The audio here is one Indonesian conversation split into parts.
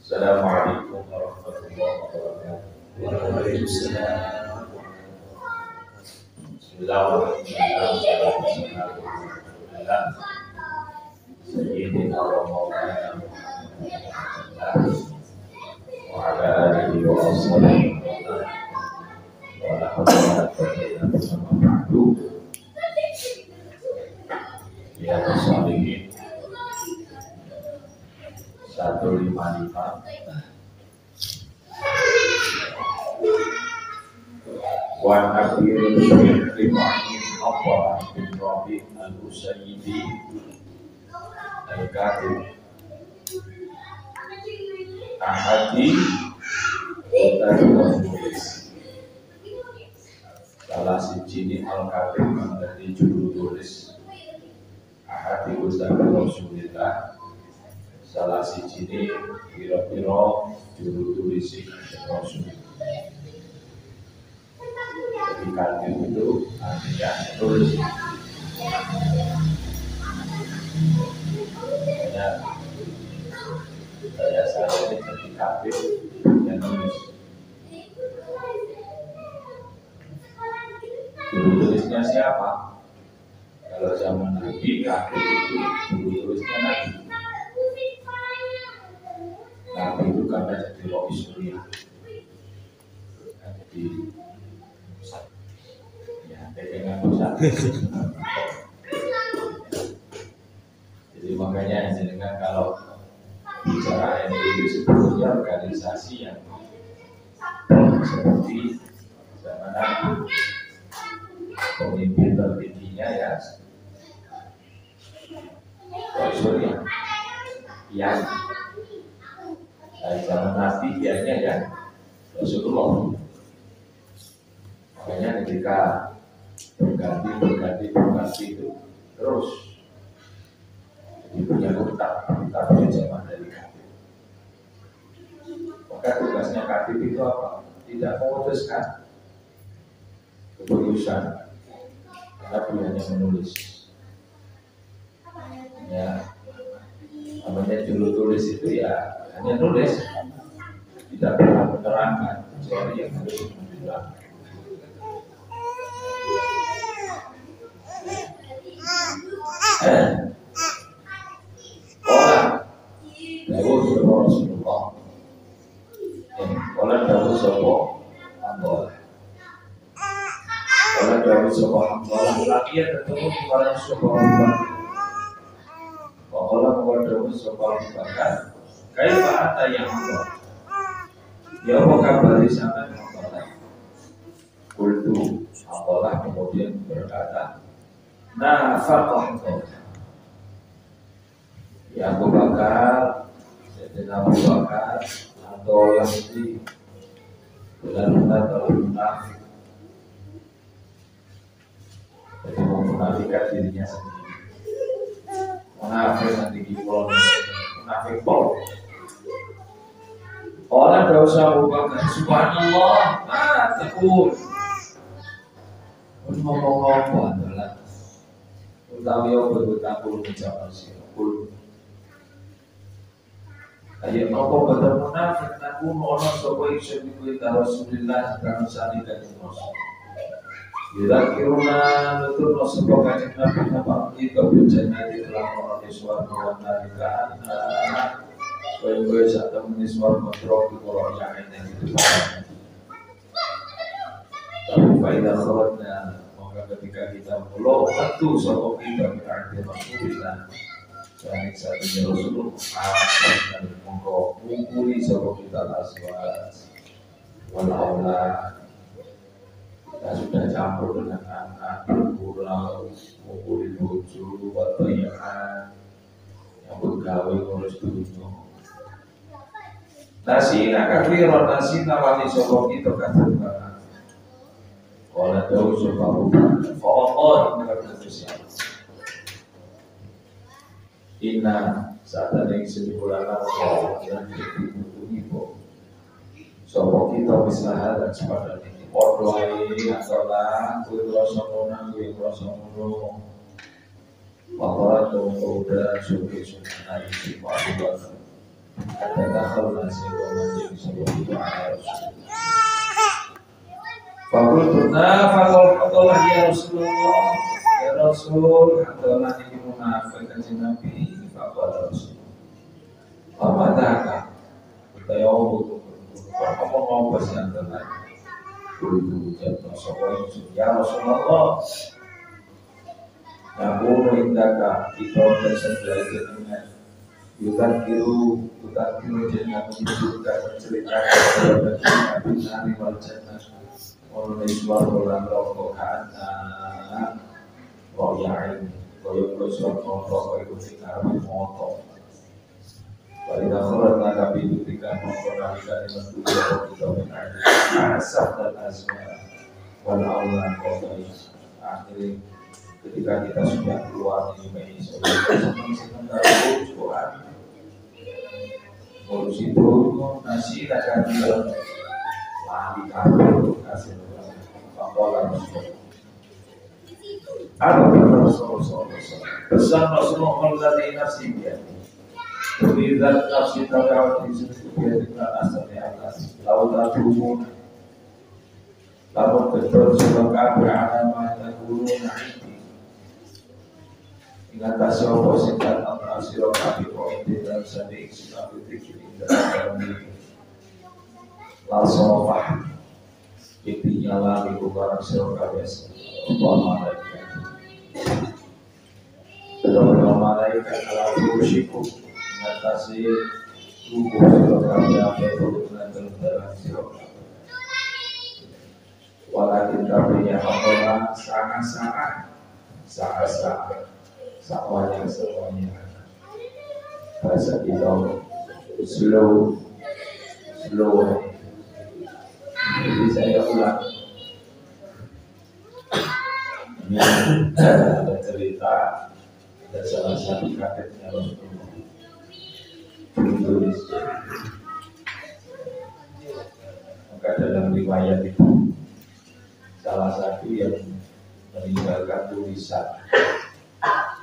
Assalamualaikum warahmatullahi wabarakatuh. Waalaikumsalam. Bismillahirrahmanirrahim. Sayyidina wa maulana wa ala alihi wa ashabihi wa la hawla wa la quwwata illa billah. Ya salihin 155 Wan Abdul Rifa'in Abba bin Rabi Al-Usayyidi Al-Katib Ahadi Utari Rasulullah salah siji Al-Katib menjadi juru tulis Ahadi Utari Rasulullah salah siji piro-piro juru tulis Rasulullah. Jadi katib itu artinya tulis. Saya ini jadi katib yang tulis. Juru tulisnya siapa? Kalau zaman Nabi katib itu juru tulisnya Nabi. Nabi itu karena jadi roh Suriah. Jadi dengan pusat. Jadi makanya dengan kalau bicara NU sebetulnya organisasi yang seperti zaman Nabi, pemimpin tertingginya ya Rasulullah yang dari zaman Nabi biasanya ya Rasulullah. Makanya ketika berganti itu terus jadi punya utang zaman dari katib. Maka tugasnya katib itu apa? Tidak memutuskan keputusan, karena dia hanya menulis. Ya, namanya juru tulis itu ya hanya nulis, tidak pernah menerangkan kecuali yang harus menerangkan. Dawuh sapa Rasulullah. Kala dawuh sapa Allah. Kala dawuh sapa Allah lagi ketemu kala sapa Allah. Kala dawuh sapa Allah. Kaifa ata ya Allah. Ya apa kabar sampean Allah? Kultu Allah kemudian berkata, nafaqah ya Abu Bakar, Sayyidina Abu Bakar atau yang ini benar-benar telah munafik, jadi memunafikan dirinya sendiri. Munafik nanti gimana? Munafik bol. Orang dosa Abu Bakar, subhanallah, takut. Ngomong-ngomong adalah utawi berutang menjawab sirkul. Ayo nopo bener munafik naku ono sapa iso diperintah Rasulullah kang sani kanjeng Rasul. Bila kiruna nutur sapa kanjeng Nabi napa kita bencana di dalam orang swarga wa narikaan. Kowe sak temene swarga kontrol di kolon yang ini itu. Tapi faedah khawarnya maka ketika kita mulai tentu sapa kita berarti Rasulullah. Jangan satunya Rasulullah dan mongko mungkuri sapa kita aswas walaula kita sudah campur dengan anak berpulau mungkuri bojo watayan yang bergawe ngurus dunia nasina kafiron nasina wali sapa kita kadang kalau jauh sapa Allah mengerti Inna saat ada kesimpulan Allah yang ibu sopo kita bisa dan sepadan ini ordoai adalah kuih rasamunan bahwa udah suki sunai si Pak Ada takhal nasi romantik sallallahu alaihi wasallam. Fakullah ya Rasulullah, ya Rasul, adalah ini munafik kanjeng Nabi. Fakullah Rasul. Apa dah? Kita yang apa mau pesan tentang dulu jatuh soal ya Rasulullah. Aku merintahkan kita pesan belajar dengan Yudakiru dengan menunjukkan menceritakan kepada kita binari wal jannah oleh suatu rokok kanan royain koyok suatu rokok itu tinggal motor pada akhirat nabi ketika mengkorbankan dengan kita menjadi asap dan asma wal aulan kotori akhirnya ketika kita sudah keluar dari Indonesia senang tahu Quran ngurus itu nasi akan lari kabel kasih Fakola Rasulullah. Apa Rasulullah? Pesan Rasulullah dari nafsi dia. Berizat nafsi terkawal di situ dia dengan asalnya Allah. Laulah tumun. Lalu betul sebab kabel alamah dan guru naik. Ingat tasawuf singkat al-asiro kabi pointi dalam sadik sikap fikir dalam diri. Langsung faham. Intinya lagi bukan asiro kabi Allah malaikat. Kedua malaikat adalah bersyukur mengatasi tubuh siro kabi apa itu dengan dalam siro kabi. Walakin tapi yang Allah sangat-sangat semuanya bahasa kita slow jadi saya ulang ini ada cerita ada salah satu kakeknya Rasulullah ditulis maka dalam riwayat itu salah satu yang meninggalkan tulisan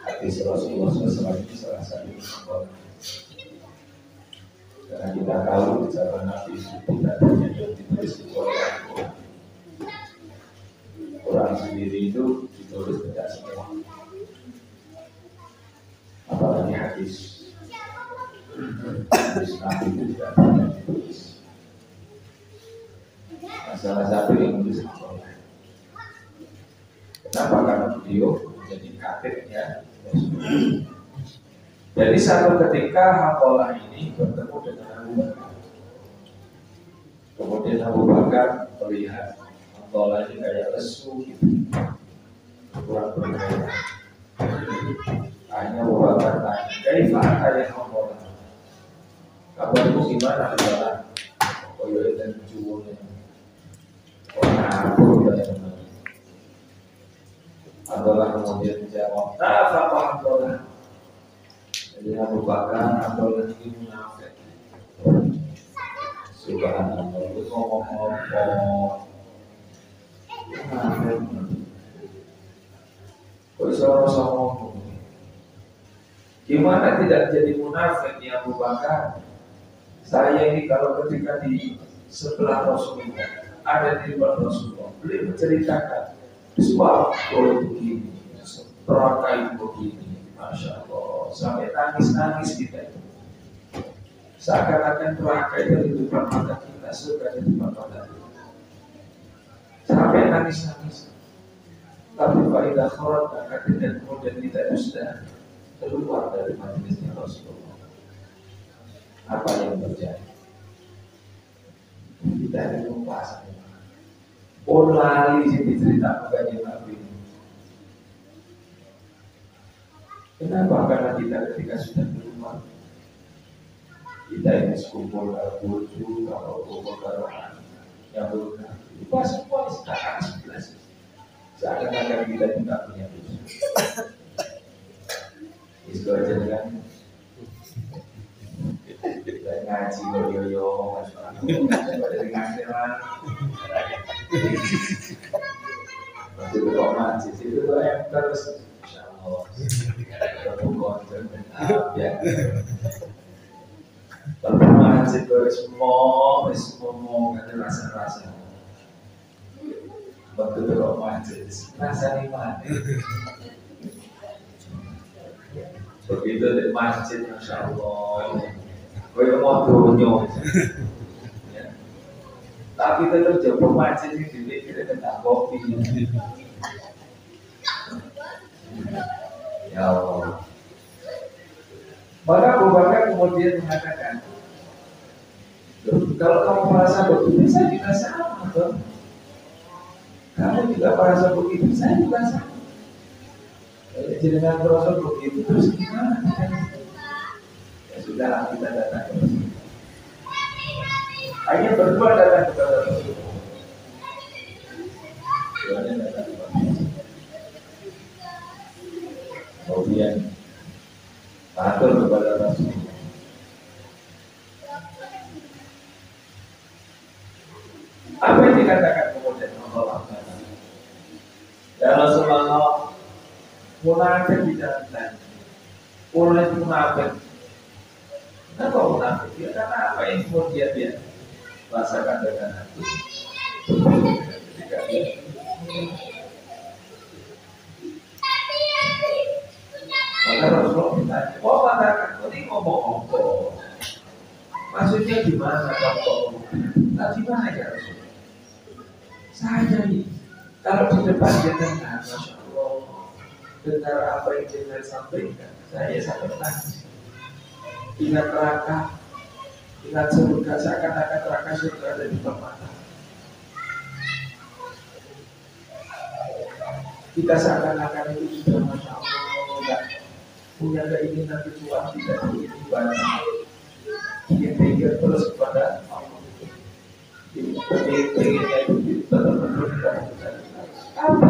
hadis Rasulullah SAW ini salah satu karena kita tahu di zaman Nabi itu tidak banyak yang ditulis di Quran. Quran sendiri itu ditulis tidak semua, apalagi hadis Nabi itu tidak banyak ditulis. Nah, salah satu yang menulis Al-Quran. Kenapa? Karena beliau menjadi kakeknya. Jadi satu ketika Hanzalah ini bertemu dengan Abu Bakar. Kemudian Abu Bakar melihat Hanzalah ini kayak lesu gitu, kurang bergairah. Akhirnya Abu Bakar tanya, "Kaifah kayak Hanzalah? Kabarmu gimana Hanzalah?" Oh ya itu cuwune. Oh aku ya. Hanzalah kemudian menjawab, "Apa Hanzalah?" Jadi Abu Bakar Hanzalah ini munafik. Subhanallah, itu ngomong-ngomong munafik. Kok sama-sama gimana tidak jadi munafik ya Abu Bakar? Saya ini kalau ketika di sebelah Rasulullah, ada di depan Rasulullah, beliau menceritakan sebab begini, terakai begini. Masya Allah, sampai nangis-nangis kita itu. Seakan-akan neraka itu di depan mata kita, surga di depan mata kita. Sampai nangis-nangis. Tapi faidah khorat kemudian kita sudah keluar dari majelisnya Rasulullah. Apa yang terjadi? Kita ini lupa. Oh lali sih diceritakan kajian Nabi. Kenapa? Karena kita ketika sudah keluar, kita ini sekumpul al-burju, kalau kumpul karohan, yang berguna, lupa semua sekarang 11. Seakan-akan kita tidak punya dosa. Itu aja kan? Kita ngaji yo-yo, dari ngaji lah. Masih berdoa ngaji, itu yang terus. Kalau masjid semua ada rasa-rasa. Waktu itu masjid rasa nikmat. Begitu di masjid, masya Allah, kau mau dunia. Tapi tetap jauh masjid ini dipikir tentang kopi. Ya Allah. Maka Abu Bakar kemudian mengatakan, kalau kamu merasa begitu, saya juga sama, toh. Kamu juga merasa begitu, saya juga sama. Jadi dengan merasa begitu, terus gimana? Ya sudah, kita datang ke Rasul. Akhirnya berdua datang kepada Rasul. Kemudian datang kepada Rasul. Kemudian matur kepada Rasul. Apa yang dikatakan kemudian Allah? Ya Rasulullah, munafik tidak ditanya. Orang itu munafik. Kenapa munafik? Ya karena apa yang kemudian dia rasakan dengan hati. Ketika dia maka Rasulullah ditanya, oh katakan, ini ngomong apa? Maksudnya gimana kamu ngomong? Nah gimana ya Rasulullah? Saya ini, kalau di depan jenengan, Masya Allah, dengar apa yang jenengan sampaikan, saya sampai nangis. Ingat neraka, ingat surga, seakan-akan neraka surga ada di depan mata. Kita seakan-akan itu sudah Masya Allah, punya keinginan kecuali tidak ingin ibadah, ingin pikir terus kepada Allah, pengennya itu betul-betul tidak mencari. Tapi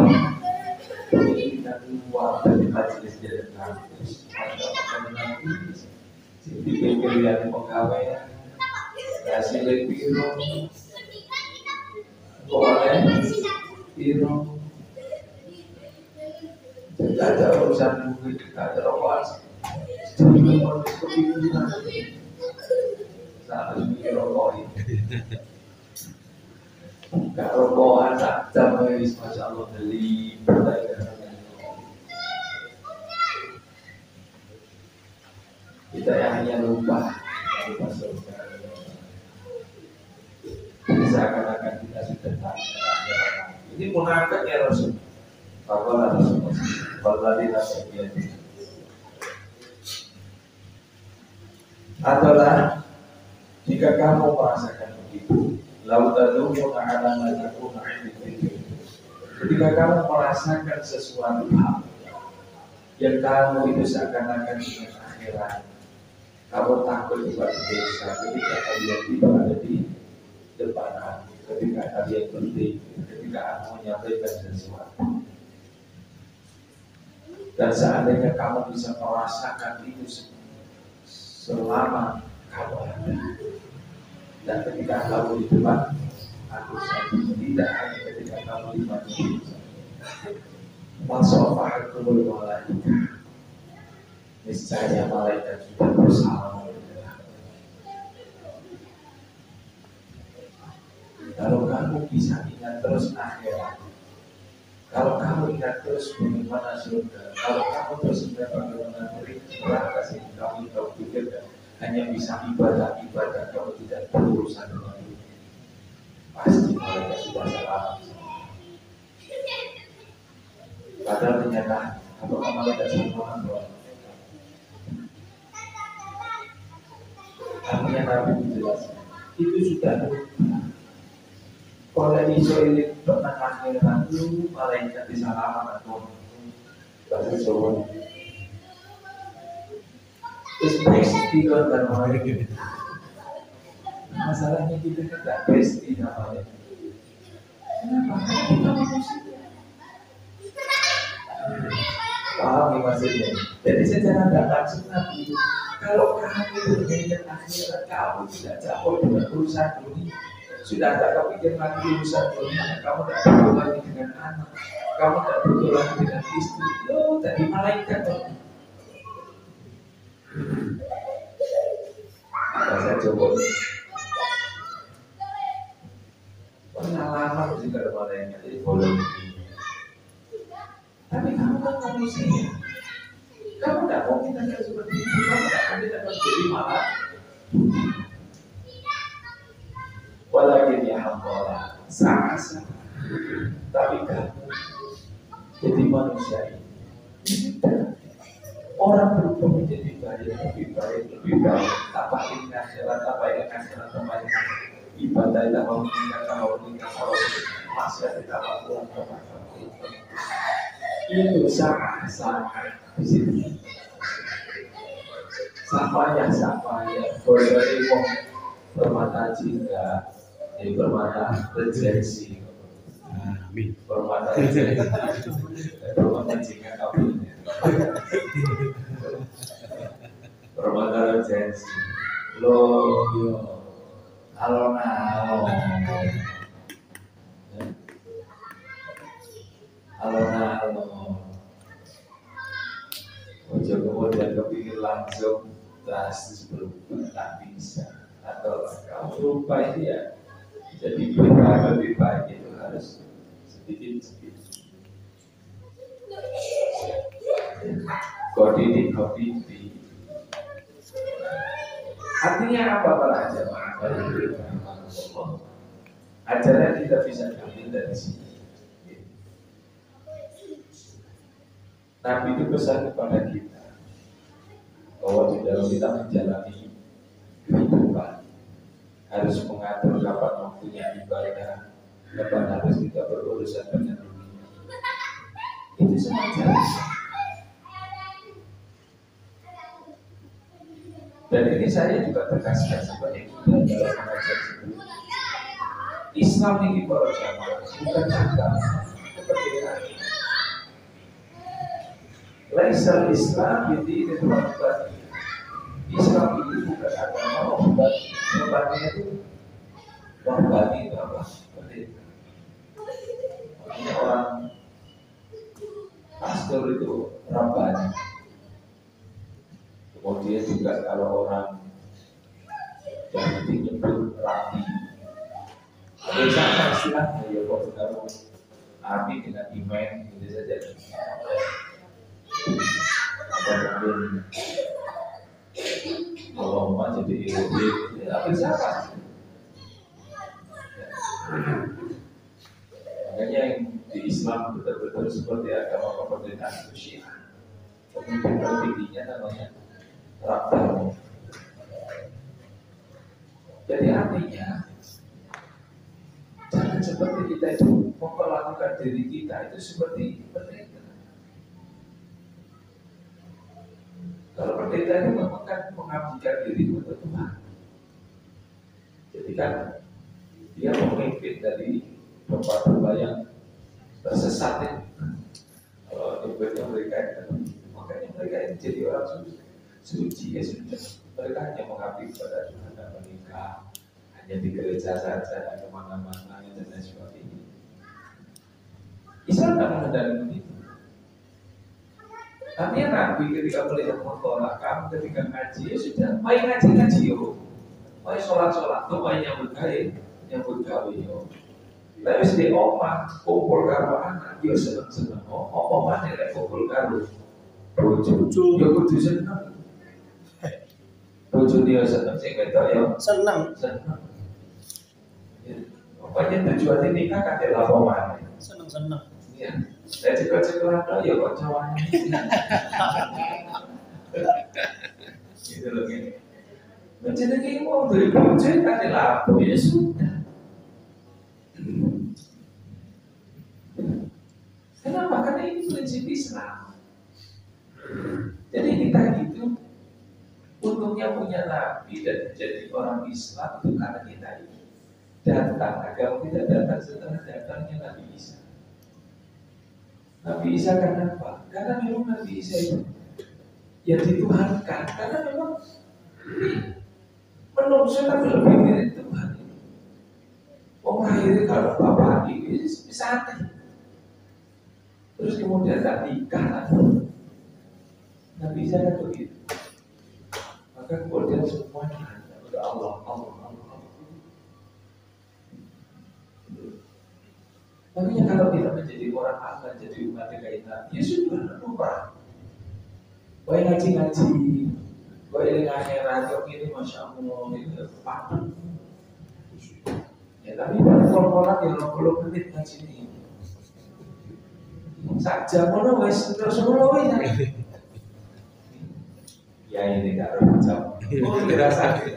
keinginan luar dari majelis jenengan, dipikir yang pegawai, hasil biro, boleh biro. Tidak ada urusan duit, tidak ada rokokan. Jadi harus kepikiran. Saya harus mikir rokokan. Tidak rokokan tak jamai, Masya Allah beli perdagangan. Kita yang hanya lupa surga. Seakan-akan kita sudah tahu. Ini munafik ya Rasul. Apalah Rasulullah, Walladhi nasabiyati. Adalah jika kamu merasakan begitu, lautadumu na'ala nazaku na'idikir. Ketika kamu merasakan sesuatu hal yang kamu itu seakan-akan dengan akhirat, kamu takut kepada desa ketika kalian tiba ada di depan, ketika kalian penting, ketika aku menyampaikan sesuatu. Dan seandainya kamu bisa merasakan itu selama kamu ada, dan ketika kamu di depan aku sendiri, tidak hanya ketika kamu di masjid, masofahakumul malaikah, niscaya malaikat sudah bersama. Kalau kamu bisa ingat terus akhirat, kalau kamu ingat terus bagaimana surga, kalau kamu terus ingat bagaimana neraka, sehingga kamu pikirkan hanya bisa ibadah, kamu tidak berurusan dengan itu, pasti mereka sudah salah. Padahal ternyata apakah malaikat sama Allah? Artinya Nabi menjelaskan itu sudah oleh iso ini pernah akhiran itu malaikat di salaman atau bahasa Jawa. Pasti dan malaikat. Masalahnya kita tidak pasti namanya. Kenapa? Karena kita manusia. Paham nih maksudnya? Jadi secara tidak langsung Nabi, kalau kamu berkaitan akhirat, kamu tidak capek dengan urusan dunia. Sudah tak kepikir lagi urusan dunia, kamu tidak butuh lagi dengan anak, kamu tidak butuh lagi dengan istri. Loh, tadi malaikat. bahasa Jawa. Pengalaman juga ada jadi boleh. Tapi kamu kan manusia. Kamu tidak mungkin akan seperti itu. Kamu tidak mungkin akan jadi malah. Walaupun ya hambalah sama. Tapi kamu jadi manusia ini. Orang berubah menjadi lebih baik. Apa ini akhirat kembali. Ibadah kita mau meningkat, kalau masih kita lakukan itu sama di sini. Sama ya, boleh wong permata cinta, permata rejensi. Permata rejensi, permata cinta kabinnya. Permata rejensi. Yo. Alon-alon, ojo kemudian kepikir langsung drastis berubah, tak bisa. Atau kamu berubah itu ya jadi lebih baik itu harus sedikit. Kopi. Artinya apa para jamaah? Ajaran kita bisa ambil dari sini. Nabi itu pesan kepada kita bahwa di dalam kita menjalani kehidupan harus mengatur kapan waktunya ibadah, kapan harus kita berurusan dengan dunia. Itu semacam. Dan ini saya juga tegaskan sebagai kita dalam mengajar sebelumnya. Islam ini para jamaah bukan agama kepercayaan. Laisal Islam ini bukan Islam ini bukan agama bukan tempatnya itu wabani itu apa? Makanya orang pastor itu rabbani. Kemudian juga kalau orang Yahudi nyebut rabi. Sama istilahnya ya kok kalau Abi dengan iman gitu saja. Apa mungkin kalau mau jadi Yahudi ya sama. Makanya yang di Islam betul-betul seperti agama pemerintahan Syiah. Pemimpin tertingginya namanya Rabbani. Jadi artinya jangan seperti kita itu memperlakukan diri kita itu seperti pendeta. Kalau pendeta itu memang kan mengabdikan diri untuk Tuhan. Jadi kan dia memimpin dari tempat-tempat yang tersesat ya. Kalau nyebutnya mereka itu, makanya mereka itu jadi orang suci ya sudah. Mereka hanya mengabdi kepada Tuhan dan menikah. Hanya di gereja saja, kemana-mana dan lain sebagainya. Islam tak mengendalikan itu. Artinya Nabi ketika melihat mutolak kamu ketika ngaji ya sudah, main ngaji yo, main sholat tuh main yang bergawe yo. Tapi di omah kumpul karo anak, yo seneng. Oh mana lek kumpul karo bojo, yo kudu seneng. Bojo dia seneng sing wedok yo seneng. Pokoknya tujuan ini kan adalah apa? Seneng. Iya. Saya cekel-cekelan ya kawan. Gitu loh gini. Menjenengi mau dari bojo kan adalah apa ya sudah. Kenapa? Karena ini prinsip Islam. Jadi kita gitu. Untungnya punya Nabi dan menjadi orang Islam itu karena kita ini. Datang agama kita datang setelah datangnya Nabi Isa. Nabi Isa karena apa? Karena memang Nabi Isa itu yang dituhankan. Karena memang manusia tapi lebih mirip Tuhan. Orang lahir kalau bapak ini bisa aneh. Terus kemudian tak nikah. Nabi Isa kan begitu. Maka kemudian semuanya ke Allah, Allah. Makanya kalau kita menjadi orang aman, jadi umat kayak Nabi, ya sudah lupa. Kau ngaji, kau ini akhirat, kau ini masya Allah itu patuh. Ya tapi pada orang yang 60 menit ngaji ini, saja mana wes terus mana wes. Ya ini tak ada macam, oh tidak sakit,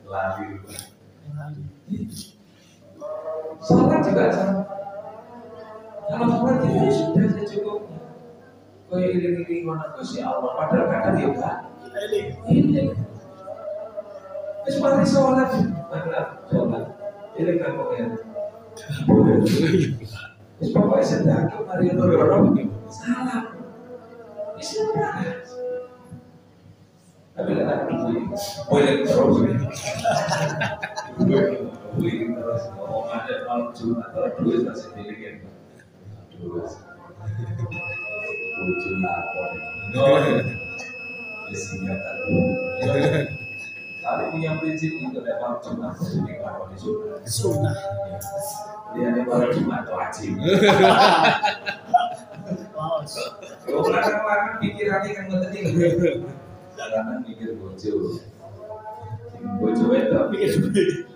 lari. Sholat juga sama. Kalau sholat itu sudah secukupnya. Kau iring-iring mana kasih Allah. Padahal kadang dia enggak. Ini. Seperti sholat. Padahal sholat. Iring kan kau yang. Pokoknya sedang kemarin orang salah. Bismillah. Tapi kan boleh terus. Boleh terus. Oh ada malam Jumat atau duit masih dilihat. Duit. Ujung lapor. Isinya tak. Tapi punya prinsip itu malam Jumat jadi kalau di sunnah. Dia ada malam Jumat wajib. Kalau belakang pikirannya kan penting. Jangan mikir bojo. Bojo itu pikir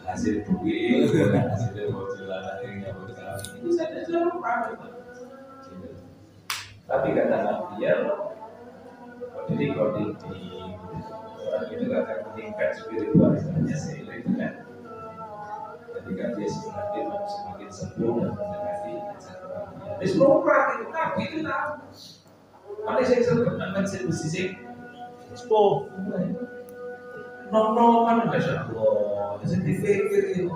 hasil duit, hasil bojo lanang yang berkah. Itu saja selalu ramai. Tapi kata Nabi ya, kode di orang itu akan meningkat spiritualitasnya seiring dengan ketika dia semakin sembuh dan mendekati ajaran. Di seluruh itu Nabi itu tahu. Ada saya sebut nama sisi Expo, non-noman masya Allah, jadi dipikir itu,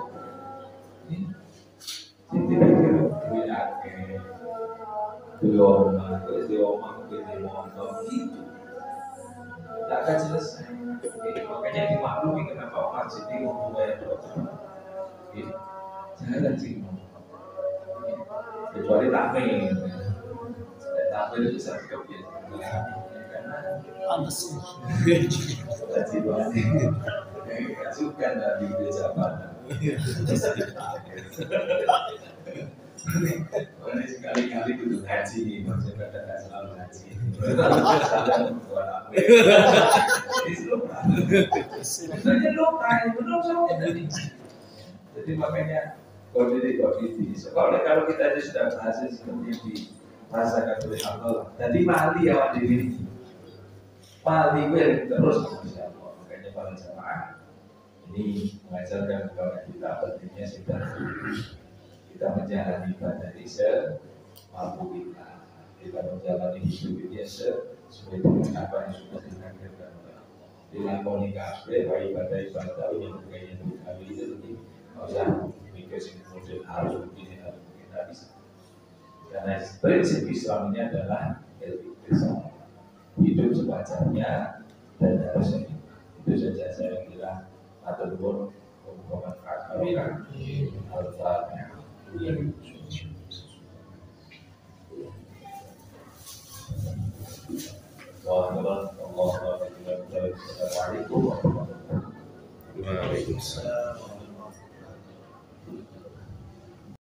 duit akeh, diomong motor gitu, tak akan selesai. Makanya dimaklumi kenapa Umar Siddiq ngomong banyak doa, jangan sih kecuali takmir itu bisa kebiasaan. Panas gaji banget suka dari jabatan sekali-kali kudu haji maksudnya tidak selalu haji sebenarnya lupa belum sampai tadi jadi makanya kode sekolah kalau kita sudah berhasil seperti ini rasakan oleh Allah jadi mali awak diri Mali gue terus makanya para jemaah ini mengajarkan kepada kita pentingnya kita menjalani ibadah ini semampu kita menjalani hidup ini sesuai dengan apa yang sudah ditakdirkan oleh Allah. Dilakoni kabeh ibadah yang kayaknya kami itu nggak usah mikir kemudian harus begini kita bisa. Karena prinsip Islam ini adalah Islam. Hidup sewajarnya dan harusnya itu saja saya kira ataupun hubungan kafiran al-fatihah. Waalaikumsalam warahmatullahi wabarakatuh.